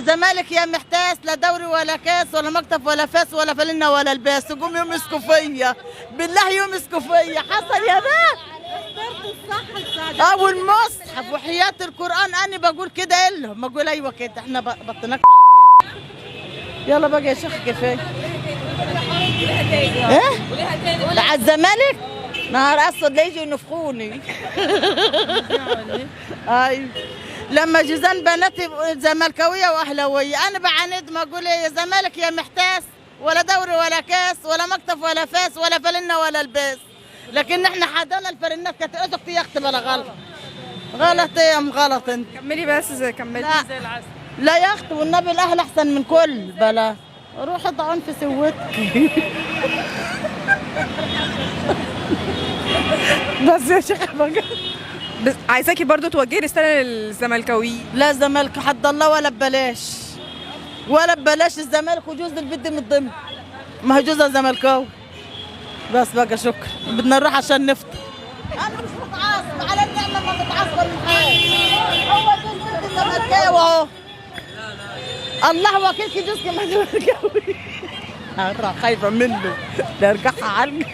يا زمالك يا محتاس، لا دوري ولا كاس ولا مكتب ولا فاس ولا فلنة ولا الباس، تقوم يمسكوا فيا بالله، يمسكوا فيا. حصل يا باه. والمصحف وحياة القرآن أنا بقول كده لهم، بقول أيوة كده احنا بطناك. يلا بقى يا شيخ كفاية. ايه؟ على الزمالك؟ نهار اسود لا يجوا ينفخوني. ايوه لما جيزان بناتي زملكاويه واهلاويه، انا بعاند ما اقول ايه، يا زمالك يا محتاس، ولا دوري ولا كاس ولا مكتب ولا فاس ولا فلنة ولا الباس. لكن احنا حدانا الفرنات كانت اختي يا اختي بلا غلط. غلط ايه يا ام غلط انت؟ كملي بس كملي زي العسل. لا يا اختي والنبي الاهل احسن من كل بلا. روحي اطعن في سوتك. بس يا شيخ بقى. بس عايزاكي برضو توجهي رساله للزملكاويين. لا زمالك حد الله ولا ببلاش، ولا ببلاش الزمالك، وجوز البنت من ضمن، ما هي جوزها زملكاوي. بس بقى شكرا، بدنا نروح عشان نفطر. انا مش متعصب على النعمه، ما بتعصب من حاجه. هو جوز بنت زملكاوي اهو. الله وكيلك جوزك ما زملكاوي. خايفه منه، لا ارجعها عني.